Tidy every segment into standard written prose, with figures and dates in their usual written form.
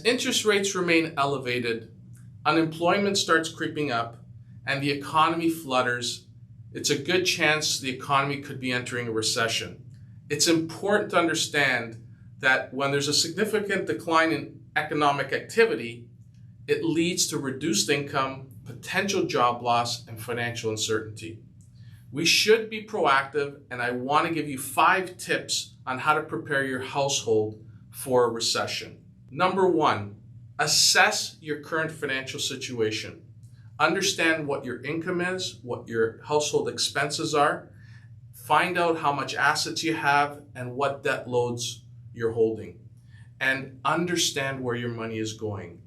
Interest rates remain elevated, unemployment starts creeping up, and the economy flutters, it's a good chance the economy could be entering a recession. It's important to understand that when there's a significant decline in economic activity, it leads to reduced income, potential job loss, and financial uncertainty. We should be proactive, and I want to give you 5 tips on how to prepare your household for a recession. Number 1, assess your current financial situation. Understand what your income is, what your household expenses are. Find out how much assets you have and what debt loads you're holding. And understand where your money is going.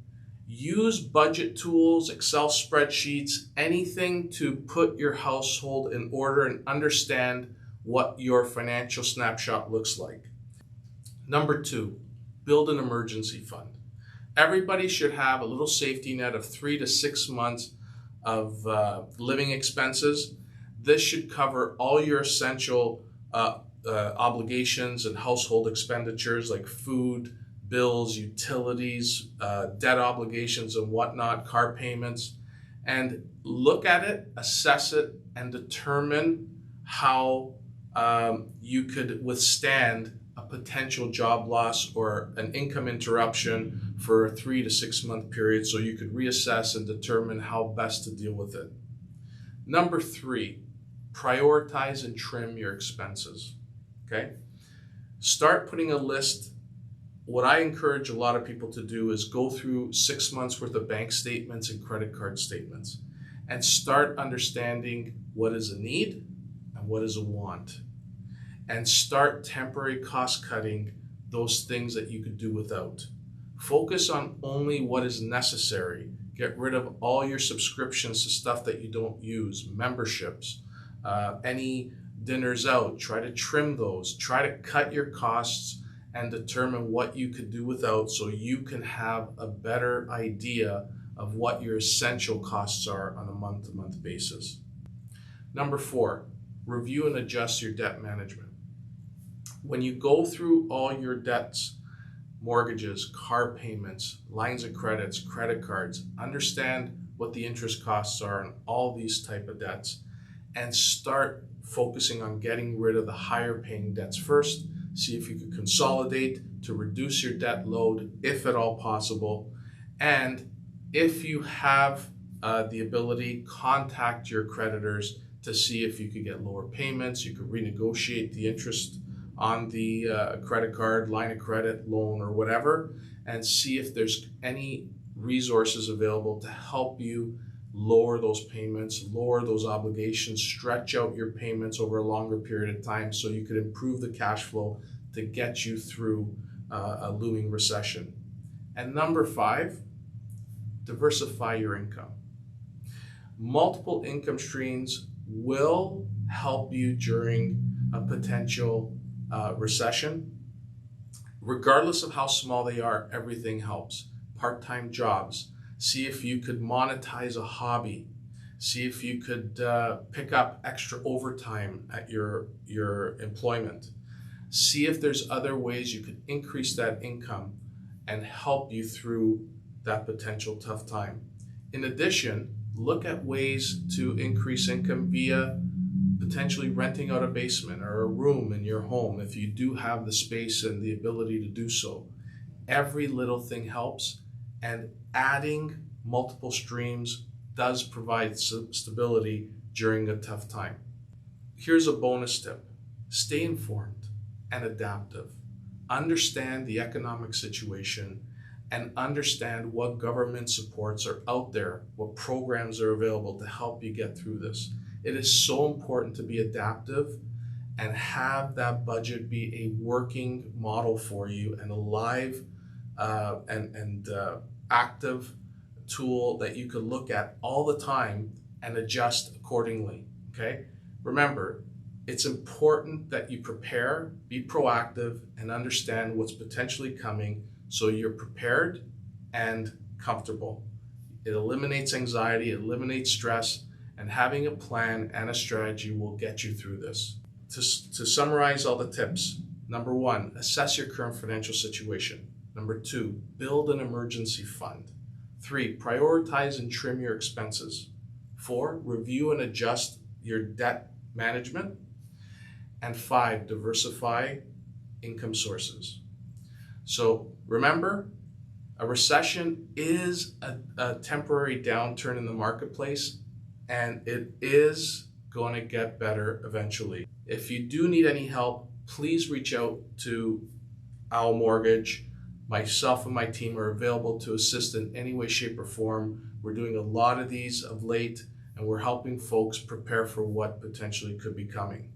Use budget tools, Excel spreadsheets, anything to put your household in order and understand what your financial snapshot looks like. Number 2, build an emergency fund. Everybody should have a little safety net of 3 to 6 months of living expenses. This should cover all your essential obligations and household expenditures like food, bills, utilities, debt obligations and whatnot, car payments. And look at it, assess it, and determine how you could withstand a potential job loss or an income interruption for a 3 to 6 month period, so you could reassess and determine how best to deal with it. Number 3, prioritize and trim your expenses. Okay? Start putting a list. What I encourage a lot of people to do is go through 6 months worth of bank statements and credit card statements and start understanding what is a need and what is a want. And start temporary cost cutting those things that you could do without. Focus on only what is necessary. Get rid of all your subscriptions to stuff that you don't use, memberships, any dinners out. Try to trim those. Try to cut your costs and determine what you could do without so you can have a better idea of what your essential costs are on a month-to-month basis. Number 4, review and adjust your debt management. When you go through all your debts, mortgages, car payments, lines of credits, credit cards, understand what the interest costs are on all these type of debts and start focusing on getting rid of the higher paying debts first. See if you could consolidate to reduce your debt load if at all possible. And if you have the ability, contact your creditors to see if you could get lower payments. You could renegotiate the interest on the credit card, line of credit, loan, or whatever, and see if there's any resources available to help you lower those payments, lower those obligations, stretch out your payments over a longer period of time so you could improve the cash flow to get you through a looming recession. And number 5, diversify your income. Multiple income streams will help you during a potential recession. Regardless of how small they are, everything helps. Part-time jobs. See if you could monetize a hobby. See if you could pick up extra overtime at your employment. See if there's other ways you could increase that income and help you through that potential tough time. In addition, look at ways to increase income via potentially renting out a basement or a room in your home if you do have the space and the ability to do so. Every little thing helps, and adding multiple streams does provide stability during a tough time. Here's a bonus tip. Stay informed and adaptive. Understand the economic situation and understand what government supports are out there, what programs are available to help you get through this. It is so important to be adaptive and have that budget be a working model for you and a live and active tool that you could look at all the time and adjust accordingly, okay? Remember, it's important that you prepare, be proactive, and understand what's potentially coming so you're prepared and comfortable. It eliminates anxiety, it eliminates stress, and having a plan and a strategy will get you through this. To summarize all the tips, number 1, assess your current financial situation. Number 2, build an emergency fund. 3, prioritize and trim your expenses. 4, review and adjust your debt management. And 5, diversify income sources. So remember, a recession is a temporary downturn in the marketplace, and it is going to get better eventually. If you do need any help, please reach out to Owl Mortgage. Myself and my team are available to assist in any way, shape, or form. We're doing a lot of these of late, and we're helping folks prepare for what potentially could be coming.